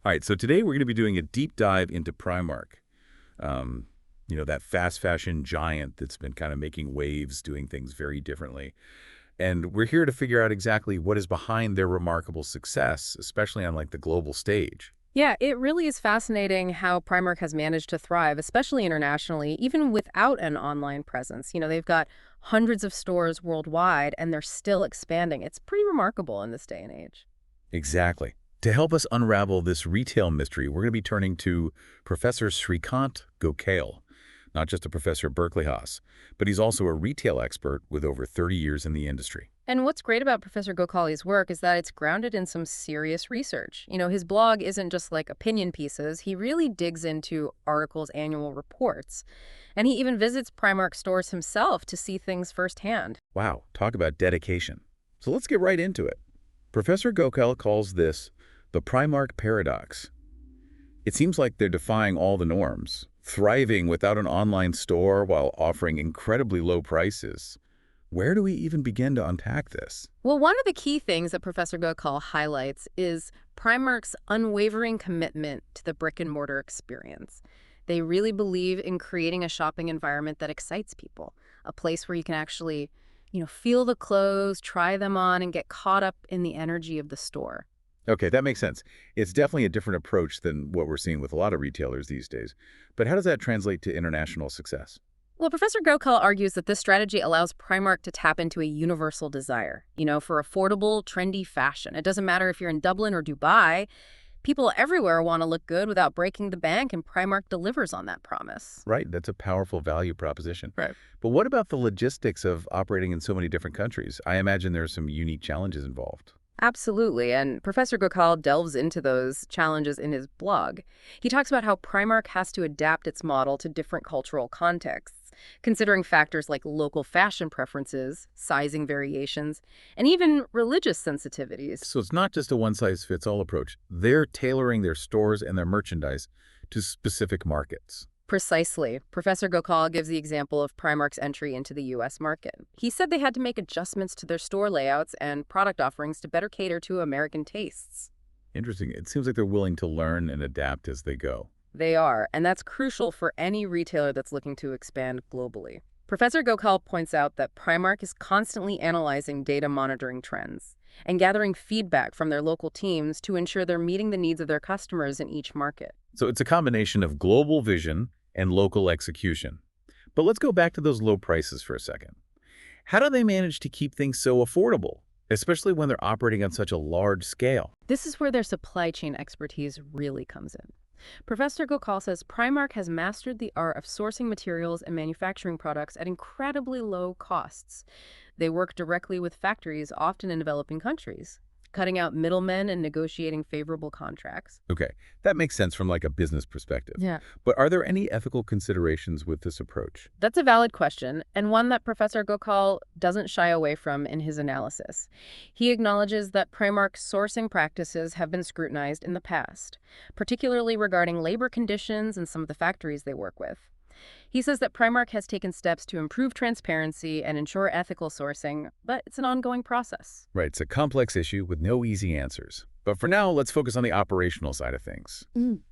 All right, so today we're going to be doing a deep dive into Primark. Um, that fast fashion giant that's been kind of making waves, doing things very differently. And we're here to figure out exactly what is behind their remarkable success, especially on like the global stage. Yeah, it really is fascinating how Primark has managed to thrive, especially internationally, even without an online presence. They've got hundreds of stores worldwide and they're still expanding. It's pretty remarkable in this day and age. Exactly. To help us unravel this retail mystery, we're going to be turning to Professor Srikant Gokhale, not just a professor at BerkeleyHaas, but he's also a retail expert with over 30 years in the industry. And what's great about Professor Gokhale's work is that it's grounded in some serious research. His blog isn't just like opinion pieces. He really digs into articles, annual reports, and he even visits Primark stores himself to see things firsthand. Wow, talk about dedication. So let's get right into it. Professor Gokhale calls this the Primark paradox. It seems like they're defying all the norms, thriving without an online store while offering incredibly low prices. Where do we even begin to unpack this? Well, one of the key things that Professor Gokhale highlights is Primark's unwavering commitment to the brick-and-mortar experience. They really believe in creating a shopping environment that excites people, a place where you can actually, feel the clothes, try them on, and get caught up in the energy of the store. Okay, that makes sense. It's definitely a different approach than what we're seeing with a lot of retailers these days. But how does that translate to international success? Well, Professor Gokhale argues that this strategy allows Primark to tap into a universal desire, for affordable, trendy fashion. It doesn't matter if you're in Dublin or Dubai. People everywhere want to look good without breaking the bank, and Primark delivers on that promise. Right, that's a powerful value proposition. Right. But what about the logistics of operating in so many different countries? I imagine there are some unique challenges involved. Absolutely, and Professor Gokhale delves into those challenges in his blog. He talks about how Primark has to adapt its model to different cultural contexts, considering factors like local fashion preferences, sizing variations, and even religious sensitivities. So it's not just a one-size-fits-all approach. They're tailoring their stores and their merchandise to specific markets. Precisely. Professor Gokhale gives the example of Primark's entry into the U.S. market. He said they had to make adjustments to their store layouts and product offerings to better cater to American tastes. Interesting. It seems like they're willing to learn and adapt as they go. They are, and that's crucial for any retailer that's looking to expand globally. Professor Gokhale points out that Primark is constantly analyzing data monitoring trends and gathering feedback from their local teams to ensure they're meeting the needs of their customers in each market. So it's a combination of global vision and local execution. But let's go back to those low prices for a second. How do they manage to keep things so affordable, especially when they're operating on such a large scale? This is where their supply chain expertise really comes in. Professor Gokhale says Primark has mastered the art of sourcing materials and manufacturing products at incredibly low costs. They work directly with factories, often in developing countries, cutting out middlemen and negotiating favorable contracts. Okay, that makes sense from like a business perspective. Yeah. But are there any ethical considerations with this approach? That's a valid question, and one that Professor Gokhale doesn't shy away from in his analysis. He acknowledges that Primark's sourcing practices have been scrutinized in the past, particularly regarding labor conditions and some of the factories they work with. He says that Primark has taken steps to improve transparency and ensure ethical sourcing, but it's an ongoing process. Right, it's a complex issue with no easy answers. But for now, let's focus on the operational side of things.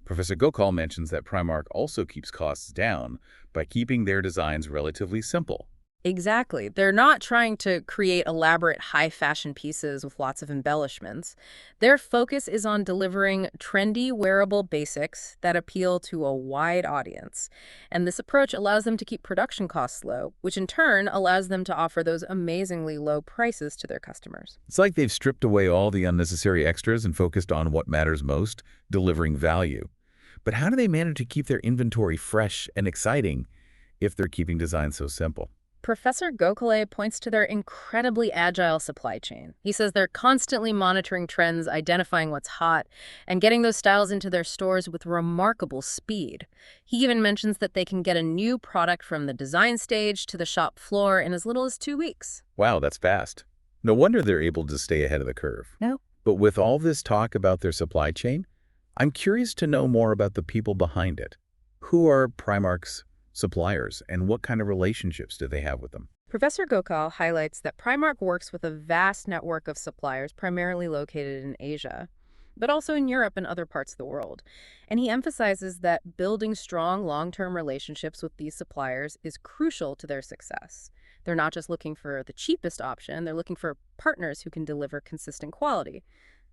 Professor Gokhale mentions that Primark also keeps costs down by keeping their designs relatively simple. Exactly. They're not trying to create elaborate high-fashion pieces with lots of embellishments. Their focus is on delivering trendy, wearable basics that appeal to a wide audience. And this approach allows them to keep production costs low, which in turn allows them to offer those amazingly low prices to their customers. It's like they've stripped away all the unnecessary extras and focused on what matters most, delivering value. But how do they manage to keep their inventory fresh and exciting if they're keeping design so simple? Professor Gokhale points to their incredibly agile supply chain. He says they're constantly monitoring trends, identifying what's hot, and getting those styles into their stores with remarkable speed. He even mentions that they can get a new product from the design stage to the shop floor in as little as 2 weeks. Wow, that's fast. No wonder they're able to stay ahead of the curve. No. But with all this talk about their supply chain, I'm curious to know more about the people behind it. Who are Primark's suppliers, and what kind of relationships do they have with them? Professor Gokhale highlights that Primark works with a vast network of suppliers primarily located in Asia. but also in Europe and other parts of the world. And he emphasizes that building strong long-term relationships with these suppliers is crucial to their success. They're not just looking for the cheapest option, they're looking for partners who can deliver consistent quality,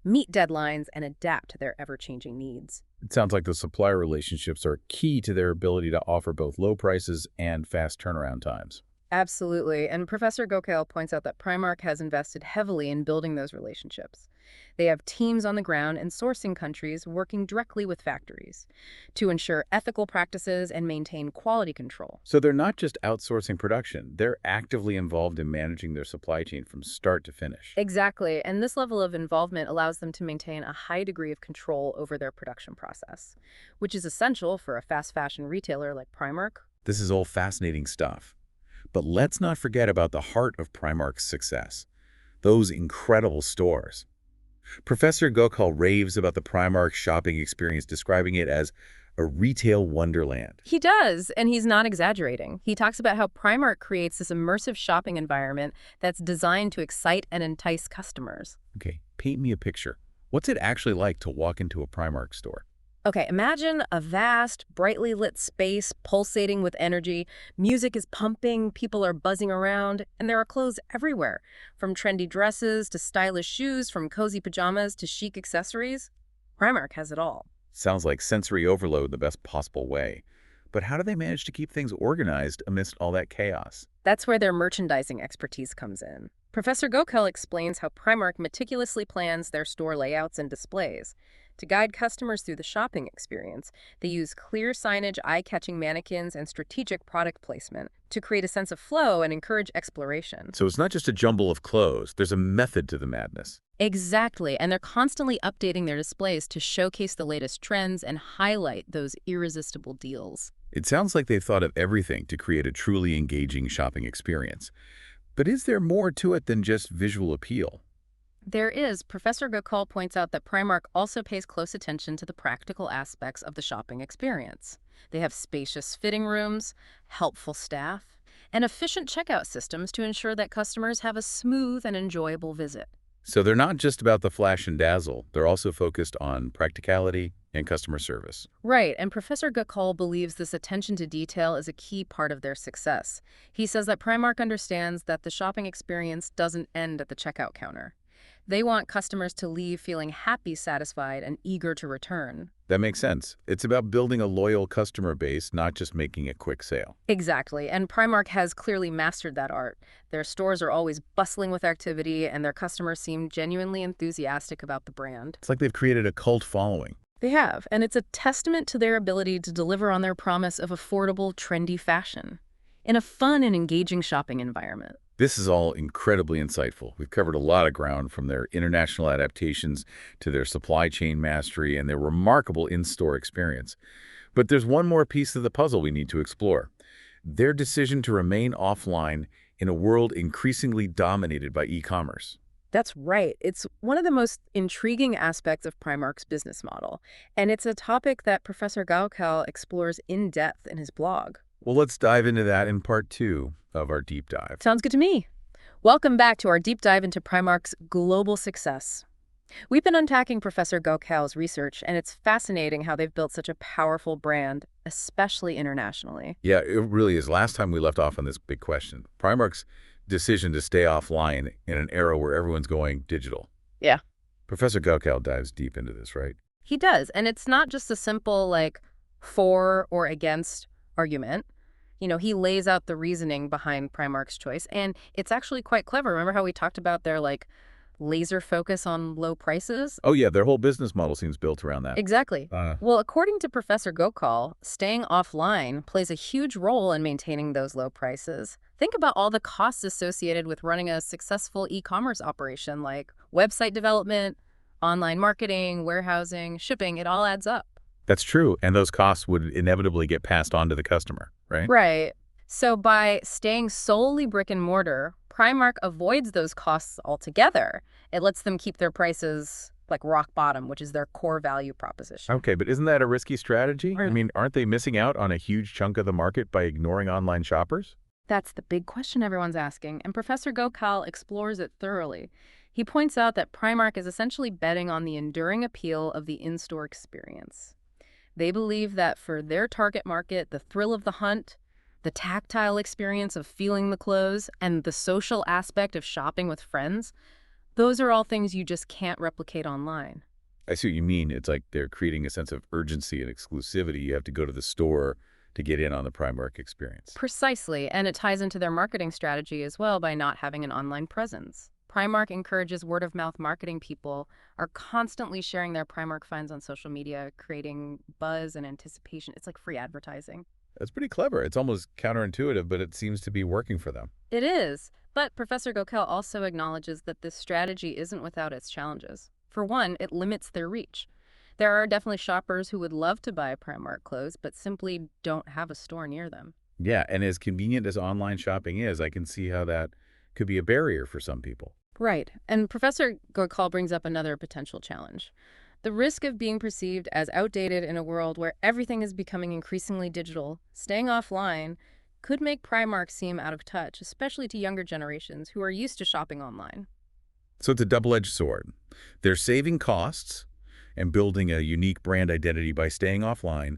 meet deadlines, and adapt to their ever-changing needs. It sounds like the supplier relationships are key to their ability to offer both low prices and fast turnaround times. Absolutely. And Professor Gokhale points out that Primark has invested heavily in building those relationships. They have teams on the ground in sourcing countries working directly with factories to ensure ethical practices and maintain quality control. So they're not just outsourcing production, they're actively involved in managing their supply chain from start to finish. Exactly. And this level of involvement allows them to maintain a high degree of control over their production process, which is essential for a fast fashion retailer like Primark. This is all fascinating stuff. But let's not forget about the heart of Primark's success, those incredible stores. Professor Gokhale raves about the Primark shopping experience, describing it as a retail wonderland. He does, and he's not exaggerating. He talks about how Primark creates this immersive shopping environment that's designed to excite and entice customers. Okay, paint me a picture. What's it actually like to walk into a Primark store? Okay, imagine a vast, brightly lit space pulsating with energy. Music is pumping, people are buzzing around, and there are clothes everywhere. From trendy dresses to stylish shoes, from cozy pajamas to chic accessories. Primark has it all. Sounds like sensory overload in the best possible way. But how do they manage to keep things organized amidst all that chaos? That's where their merchandising expertise comes in. Professor Gokhale explains how Primark meticulously plans their store layouts and displays. To guide customers through the shopping experience, they use clear signage, eye-catching mannequins, and strategic product placement to create a sense of flow and encourage exploration. So it's not just a jumble of clothes, there's a method to the madness. Exactly, and they're constantly updating their displays to showcase the latest trends and highlight those irresistible deals. It sounds like they've thought of everything to create a truly engaging shopping experience. But is there more to it than just visual appeal? There is. Professor Gokhale points out that Primark also pays close attention to the practical aspects of the shopping experience. They have spacious fitting rooms, helpful staff, and efficient checkout systems to ensure that customers have a smooth and enjoyable visit. So they're not just about the flash and dazzle, they're also focused on practicality and customer service. Right, and Professor Gokhale believes this attention to detail is a key part of their success. He says that Primark understands that the shopping experience doesn't end at the checkout counter. They want customers to leave feeling happy, satisfied, and eager to return. That makes sense. It's about building a loyal customer base, not just making a quick sale. Exactly, and Primark has clearly mastered that art. Their stores are always bustling with activity, and their customers seem genuinely enthusiastic about the brand. It's like they've created a cult following. They have, and it's a testament to their ability to deliver on their promise of affordable, trendy fashion in a fun and engaging shopping environment. This is all incredibly insightful. We've covered a lot of ground, from their international adaptations to their supply chain mastery and their remarkable in-store experience. But there's one more piece of the puzzle we need to explore: their decision to remain offline in a world increasingly dominated by e-commerce. That's right. It's one of the most intriguing aspects of Primark's business model, and it's a topic that Professor Gokhale explores in depth in his blog. Well, let's dive into that in part 2 of our deep dive. Sounds good to me. Welcome back to our deep dive into Primark's global success. We've been unpacking Professor Gokhale's research, and it's fascinating how they've built such a powerful brand, especially internationally. Yeah, it really is. Last time we left off on this big question, Primark's decision to stay offline in an era where everyone's going digital. Yeah. Professor Gokhale dives deep into this, right? He does, and it's not just a simple, for or against argument. He lays out the reasoning behind Primark's choice, and it's actually quite clever. Remember how we talked about their, laser focus on low prices? Oh, yeah, their whole business model seems built around that. Exactly. Well, according to Professor Gokhale, staying offline plays a huge role in maintaining those low prices. Think about all the costs associated with running a successful e-commerce operation, like website development, online marketing, warehousing, shipping. It all adds up. That's true, and those costs would inevitably get passed on to the customer, right? Right. So by staying solely brick and mortar, Primark avoids those costs altogether. It lets them keep their prices like rock bottom, which is their core value proposition. Okay, but isn't that a risky strategy? Right. I mean, aren't they missing out on a huge chunk of the market by ignoring online shoppers? That's the big question everyone's asking, and Professor Gokhale explores it thoroughly. He points out that Primark is essentially betting on the enduring appeal of the in-store experience. They believe that for their target market, the thrill of the hunt, the tactile experience of feeling the clothes, and the social aspect of shopping with friends, those are all things you just can't replicate online. I see what you mean. It's like they're creating a sense of urgency and exclusivity. You have to go to the store to get in on the Primark experience. Precisely, and it ties into their marketing strategy as well by not having an online presence. Primark encourages word-of-mouth marketing. People are constantly sharing their Primark finds on social media, creating buzz and anticipation. It's like free advertising. That's pretty clever. It's almost counterintuitive, but it seems to be working for them. It is, but Professor Gokhale also acknowledges that this strategy isn't without its challenges. For one, it limits their reach. There are definitely shoppers who would love to buy Primark clothes, but simply don't have a store near them. Yeah, and as convenient as online shopping is, I can see how that could be a barrier for some people. Right. And Professor Gokhale brings up another potential challenge. The risk of being perceived as outdated in a world where everything is becoming increasingly digital, staying offline, could make Primark seem out of touch, especially to younger generations who are used to shopping online. So it's a double-edged sword. They're saving costs and building a unique brand identity by staying offline,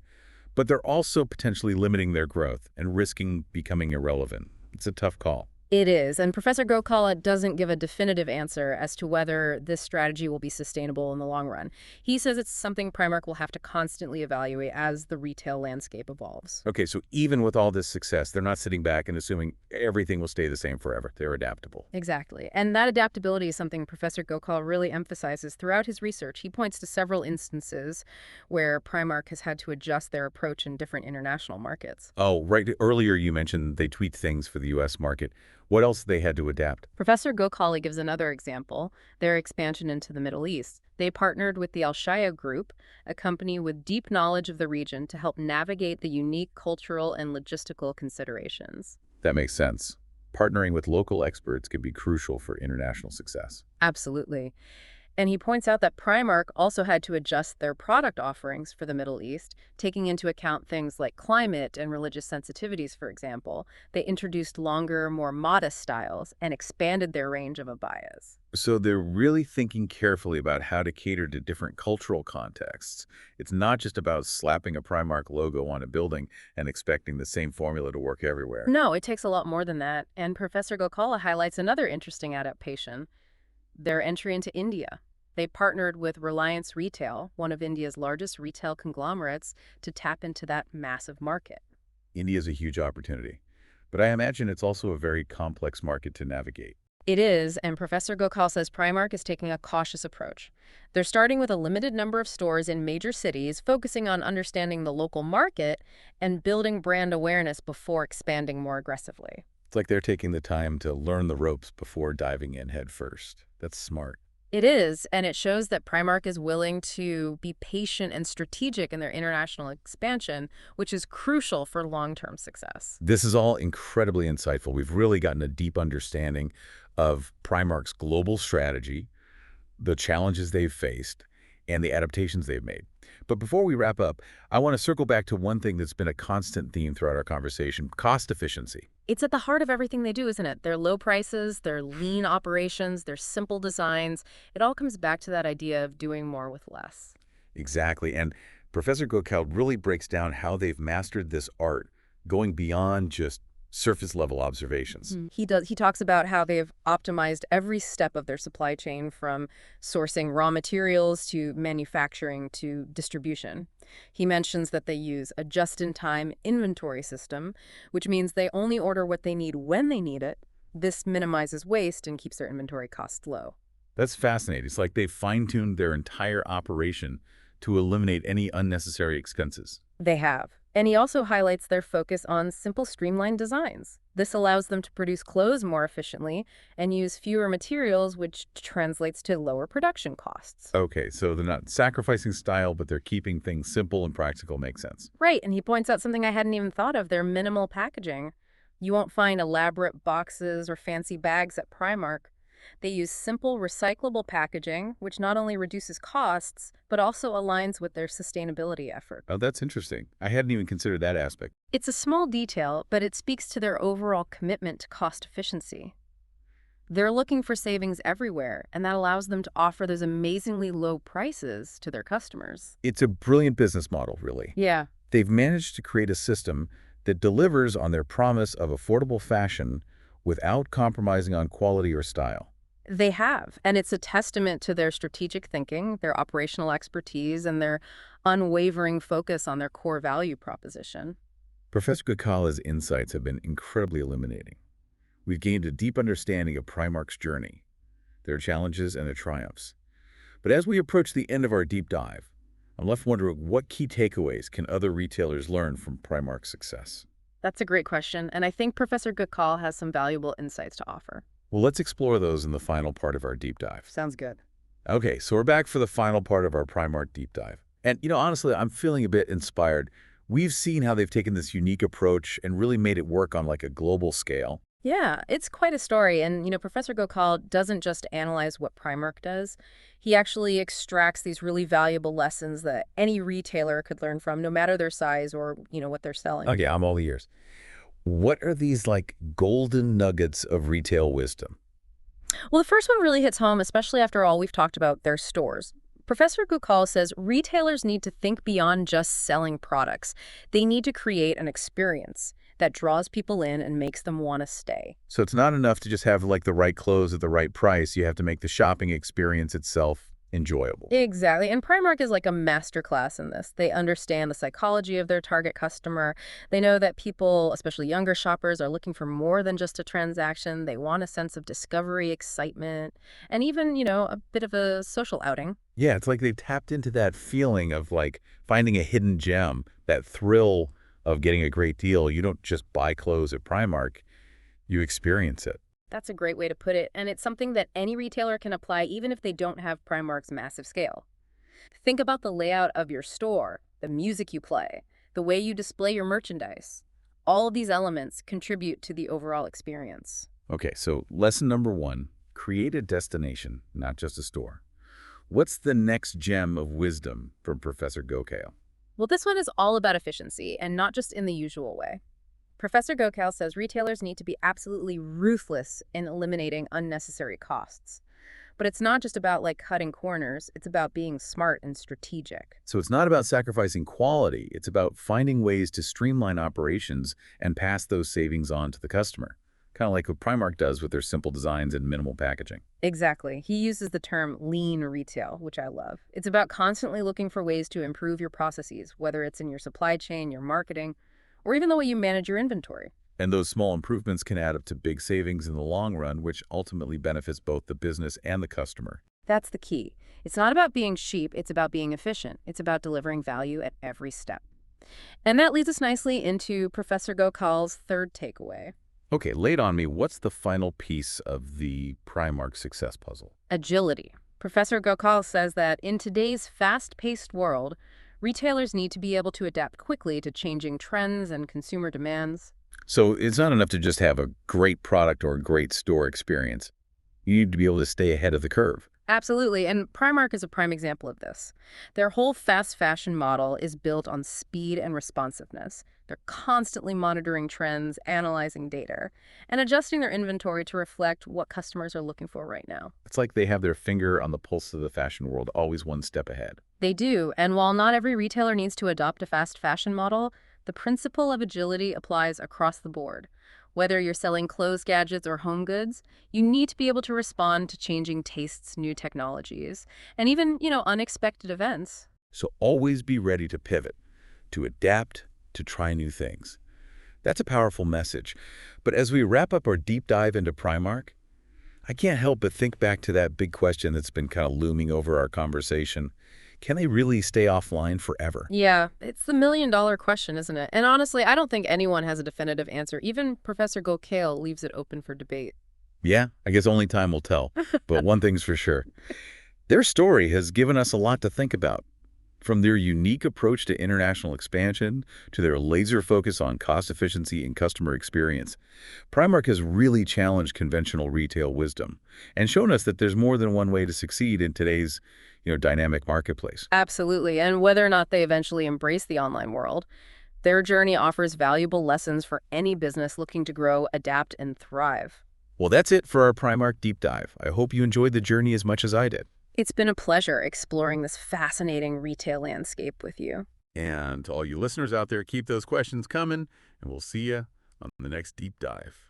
but they're also potentially limiting their growth and risking becoming irrelevant. It's a tough call. It is, and Professor Gokhale doesn't give a definitive answer as to whether this strategy will be sustainable in the long run. He says it's something Primark will have to constantly evaluate as the retail landscape evolves. Okay, so even with all this success, they're not sitting back and assuming everything will stay the same forever. They're adaptable. Exactly, and that adaptability is something Professor Gokhale really emphasizes throughout his research. He points to several instances where Primark has had to adjust their approach in different international markets. Oh, right. Earlier you mentioned they tweaked things for the U.S. market. What else they had to adapt? Professor Gokhale gives another example, their expansion into the Middle East. They partnered with the Al-Shaya Group, a company with deep knowledge of the region, to help navigate the unique cultural and logistical considerations. That makes sense. Partnering with local experts can be crucial for international success. Absolutely. And he points out that Primark also had to adjust their product offerings for the Middle East, taking into account things like climate and religious sensitivities, for example. They introduced longer, more modest styles and expanded their range of abayas. So they're really thinking carefully about how to cater to different cultural contexts. It's not just about slapping a Primark logo on a building and expecting the same formula to work everywhere. No, it takes a lot more than that. And Professor Gokhale highlights another interesting adaptation, their entry into India. They partnered with Reliance Retail, one of India's largest retail conglomerates, to tap into that massive market. India is a huge opportunity, but I imagine it's also a very complex market to navigate. It is, and Professor Gokhale says Primark is taking a cautious approach. They're starting with a limited number of stores in major cities, focusing on understanding the local market and building brand awareness before expanding more aggressively. It's like they're taking the time to learn the ropes before diving in head first. That's smart. It is, and it shows that Primark is willing to be patient and strategic in their international expansion, which is crucial for long-term success. This is all incredibly insightful. We've really gotten a deep understanding of Primark's global strategy, the challenges they've faced, and the adaptations they've made. But before we wrap up, I want to circle back to one thing that's been a constant theme throughout our conversation: cost efficiency. It's at the heart of everything they do, isn't it? Their low prices, their lean operations, their simple designs. It all comes back to that idea of doing more with less. Exactly. And Professor Gokhale really breaks down how they've mastered this art, going beyond just surface-level observations. He talks about how they've optimized every step of their supply chain, from sourcing raw materials to manufacturing to distribution. He mentions that they use a just-in-time inventory system, which means they only order what they need when they need it. This minimizes waste and keeps their inventory costs low. That's fascinating. It's like they've fine-tuned their entire operation to eliminate any unnecessary expenses. They have. And he also highlights their focus on simple, streamlined designs. This allows them to produce clothes more efficiently and use fewer materials, which translates to lower production costs. Okay, so they're not sacrificing style, but they're keeping things simple and practical. Makes sense. Right, and he points out something I hadn't even thought of, their minimal packaging. You won't find elaborate boxes or fancy bags at Primark. They use simple, recyclable packaging, which not only reduces costs, but also aligns with their sustainability effort. Oh, that's interesting. I hadn't even considered that aspect. It's a small detail, but it speaks to their overall commitment to cost efficiency. They're looking for savings everywhere, and that allows them to offer those amazingly low prices to their customers. It's a brilliant business model, really. Yeah, They've managed to create a system that delivers on their promise of affordable fashion without compromising on quality or style. they have. And it's a testament to their strategic thinking, their operational expertise, and their unwavering focus on their core value proposition. Professor Gokhale's insights have been incredibly illuminating. We've gained a deep understanding of Primark's journey, their challenges and their triumphs. But as we approach the end of our deep dive, I'm left wondering what key takeaways can other retailers learn from Primark's success? That's a great question, and I think Professor Gokhale has some valuable insights to offer. Well, let's explore those in the final part of our deep dive. Sounds good. Okay, so we're back for the final part of our Primark deep dive. And, honestly, I'm feeling a bit inspired. We've seen how they've taken this unique approach and really made it work on like a global scale. Yeah, it's quite a story. And, Professor Gokhale doesn't just analyze what Primark does. He actually extracts these really valuable lessons that any retailer could learn from, no matter their size or, what they're selling. Okay, I'm all ears. What are these like golden nuggets of retail wisdom? Well, the first one really hits home, especially after all we've talked about their stores. Professor Gokhale says retailers need to think beyond just selling products. They need to create an experience that draws people in and makes them want to stay. So it's not enough to just have like the right clothes at the right price. You have to make the shopping experience itself enjoyable. Exactly. And Primark is like a master class in this. They understand the psychology of their target customer. They know that people, especially younger shoppers, are looking for more than just a transaction. They want a sense of discovery, excitement, and even, a bit of a social outing. Yeah, it's like they've tapped into that feeling of like finding a hidden gem, that thrill of getting a great deal. You don't just buy clothes at Primark, you experience it. That's a great way to put it, and it's something that any retailer can apply even if they don't have Primark's massive scale. Think about the layout of your store, the music you play, the way you display your merchandise. All of these elements contribute to the overall experience. Okay, so lesson number 1, create a destination, not just a store. What's the next gem of wisdom from Professor Gokhale? Well, this one is all about efficiency, and not just in the usual way. Professor Gokhale says retailers need to be absolutely ruthless in eliminating unnecessary costs. But it's not just about cutting corners, it's about being smart and strategic. So it's not about sacrificing quality, it's about finding ways to streamline operations and pass those savings on to the customer. Kind of like what Primark does with their simple designs and minimal packaging. Exactly. He uses the term lean retail, which I love. It's about constantly looking for ways to improve your processes, whether it's in your supply chain, your marketing, or even the way you manage your inventory. And those small improvements can add up to big savings in the long run, which ultimately benefits both the business and the customer. That's the key. It's not about being cheap, it's about being efficient. It's about delivering value at every step. And that leads us nicely into Professor Gokhale's third takeaway. Okay, lay it on me. What's the final piece of the Primark success puzzle? Agility. Professor Gokhale says that in today's fast-paced world, retailers need to be able to adapt quickly to changing trends and consumer demands. So it's not enough to just have a great product or a great store experience. You need to be able to stay ahead of the curve. Absolutely, and Primark is a prime example of this. Their whole fast fashion model is built on speed and responsiveness. They're constantly monitoring trends, analyzing data, and adjusting their inventory to reflect what customers are looking for right now. It's like they have their finger on the pulse of the fashion world, always one step ahead. They do, and while not every retailer needs to adopt a fast fashion model, the principle of agility applies across the board. Whether you're selling clothes, gadgets, or home goods, you need to be able to respond to changing tastes, new technologies, and even, unexpected events. So always be ready to pivot, to adapt, to try new things. That's a powerful message. But as we wrap up our deep dive into Primark, I can't help but think back to that big question that's been kind of looming over our conversation. Can they really stay offline forever? Yeah, it's the million-dollar question, isn't it? And honestly, I don't think anyone has a definitive answer. Even Professor Gokhale leaves it open for debate. Yeah, I guess only time will tell. But one thing's for sure. Their story has given us a lot to think about. From their unique approach to international expansion to their laser focus on cost efficiency and customer experience, Primark has really challenged conventional retail wisdom and shown us that there's more than one way to succeed in today's dynamic marketplace. Absolutely, and whether or not they eventually embrace the online world, their journey offers valuable lessons for any business looking to grow, adapt, and thrive. Well, that's it for our Primark deep dive. I hope you enjoyed the journey as much as I did. It's been a pleasure exploring this fascinating retail landscape with you. And to all you listeners out there, keep those questions coming, and we'll see you on the next deep dive.